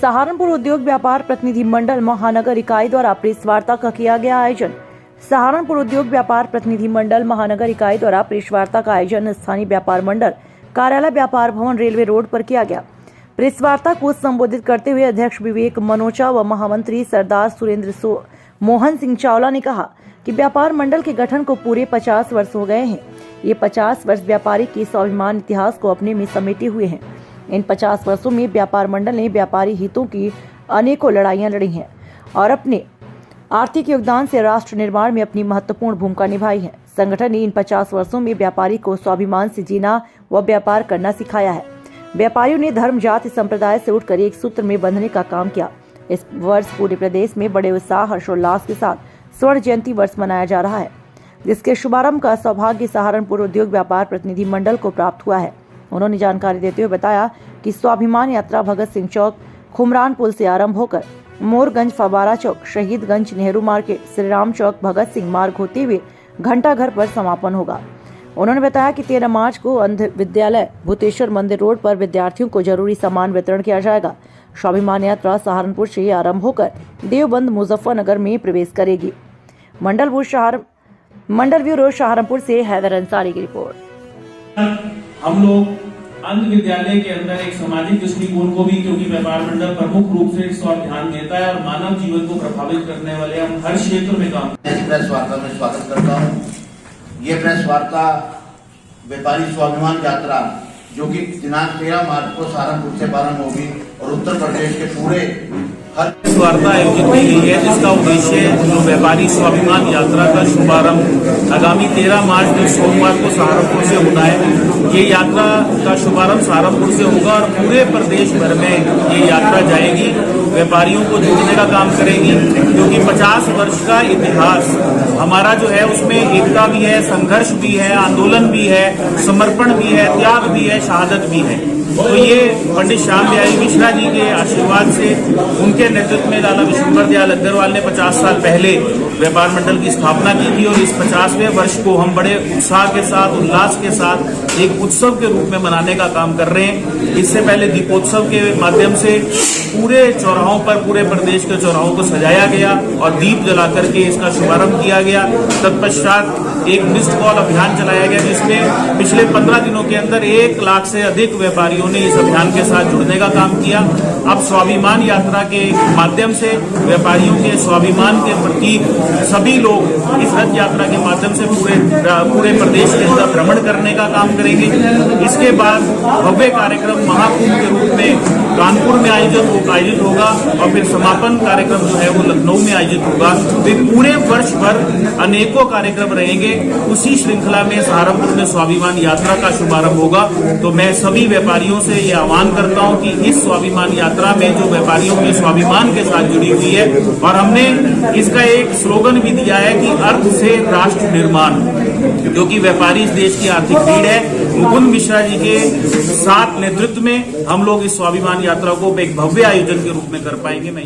सहारनपुर उद्योग व्यापार प्रतिनिधि मंडल महानगर इकाई द्वारा प्रेस वार्ता का किया गया आयोजन। सहारनपुर उद्योग व्यापार प्रतिनिधि मंडल महानगर इकाई द्वारा प्रेस वार्ता का आयोजन स्थानीय व्यापार मंडल कार्यालय व्यापार भवन रेलवे रोड पर किया गया। प्रेस वार्ता को संबोधित करते हुए अध्यक्ष विवेक मनोचा व महामंत्री सरदार सुरेंद्र मोहन सिंह चावला ने कहा कि व्यापार मंडल के गठन को पूरे 50 वर्ष हो गए हैं। ये 50 वर्ष व्यापारी के स्वाभिमान इतिहास को अपने में समेटे हुए हैं। इन 50 वर्षों में व्यापार मंडल ने व्यापारी हितों की अनेकों लड़ाइयां लड़ी हैं और अपने आर्थिक योगदान से राष्ट्र निर्माण में अपनी महत्वपूर्ण भूमिका निभाई है। संगठन ने इन 50 वर्षों में व्यापारी को स्वाभिमान से जीना व व्यापार करना सिखाया है। व्यापारियों ने धर्म, जाति, संप्रदाय से उठकर एक सूत्र में बंधने का काम किया। इस वर्ष पूरे प्रदेश में बड़े उत्साह, हर्षोल्लास के साथ स्वर्ण जयंती वर्ष मनाया जा रहा है, जिसके शुभारंभ का सौभाग्य सहारनपुर उद्योग व्यापार प्रतिनिधि मंडल को प्राप्त हुआ है। उन्होंने जानकारी देते हुए बताया कि स्वाभिमान यात्रा भगत सिंह चौक, खुमरान पुल से आरंभ होकर मोरगंज, फवारा चौक, शहीदगंज, नेहरू मार्केट, श्री राम चौक, भगत सिंह मार्ग होते हुए घंटा घर पर समापन होगा। उन्होंने बताया कि 13 मार्च को अंध विद्यालय भूतेश्वर मंदिर रोड पर विद्यार्थियों को जरूरी सामान वितरण किया जाएगा। स्वाभिमान यात्रा सहारनपुर से आरंभ होकर देवबंद, मुजफ्फरनगर में प्रवेश करेगी। मंडल ब्यूरो सहारनपुर से हैदर अंसारी की रिपोर्ट। हम लोग अंध विद्यालय के अंदर एक सामाजिक दृष्टिकोण को भी, क्योंकि व्यापार मंडल प्रमुख रूप से इस और ध्यान देता है और मानव जीवन को प्रभावित करने वाले हम हर क्षेत्र में काम। प्रेस वार्ता में स्वागत करता हूँ। ये प्रेस वार्ता व्यापारी स्वाभिमान यात्रा जो कि दिनांक 13 मार्च को सहारनपुर से प्रारंभ होगी और उत्तर प्रदेश के पूरे हर वार्ता आयोजित की गई है, जिसका उद्देश्य जो व्यापारी स्वाभिमान यात्रा का शुभारंभ आगामी 13 मार्च दिन सोमवार को सहारनपुर से होना है। ये यात्रा का शुभारंभ सहारनपुर से होगा और पूरे प्रदेश भर में ये यात्रा जाएगी, व्यापारियों को जोड़ने का काम करेगी, क्योंकि 50 वर्ष का इतिहास हमारा जो है उसमें एकता भी है, संघर्ष भी है, आंदोलन भी है, समर्पण भी है, त्याग भी है, शहादत भी है। तो ये पंडित श्याम बिहारी मिश्रा जी के आशीर्वाद से, उनके नेतृत्व में लाला विशंबर दयाल अग्रवाल ने 50 साल पहले व्यापार मंडल की स्थापना की थी और इस 50वें वर्ष को हम बड़े उत्साह के साथ, उल्लास के साथ एक उत्सव के रूप में मनाने का काम कर रहे हैं। इससे पहले दीपोत्सव के माध्यम से पूरे चौराहों पर, पूरे प्रदेश के चौराहों को सजाया गया और दीप जला करके इसका शुभारंभ किया गया। तत्पश्चात एक मिस्ड कॉल अभियान चलाया गया, जिसमें पिछले 15 दिनों के अंदर 1 लाख से अधिक व्यापारियों ने इस अभियान के साथ जुड़ने का काम किया। अब स्वाभिमान यात्रा के माध्यम से व्यापारियों के स्वाभिमान के प्रतीक सभी लोग इस रथ यात्रा के माध्यम से पूरे प्रदेश के अंदर भ्रमण करने का काम करेंगे। इसके बाद भव्य कार्यक्रम महाकुंभ के रूप में कानपुर में आयोजित होगा और फिर समापन कार्यक्रम जो है वो लखनऊ में आयोजित होगा। तो पूरे वर्ष भर अनेकों कार्यक्रम रहेंगे। उसी श्रृंखला में सहारनपुर में स्वाभिमान यात्रा का शुभारंभ होगा। तो मैं सभी व्यापारियों से ये आह्वान करता हूं कि इस स्वाभिमान यात्रा में जो व्यापारियों के स्वाभिमान के साथ जुड़ी हुई है, और हमने इसका एक स्लोगन भी दिया है कि अर्थ से राष्ट्र निर्माण, क्योंकि व्यापारी इस देश की आर्थिक रीढ़ है। मुकुंद मिश्रा जी के साथ नेतृत्व में हम लोग इस स्वाभिमान यात्रा को एक भव्य आयोजन के रूप में कर पाएंगे। मैं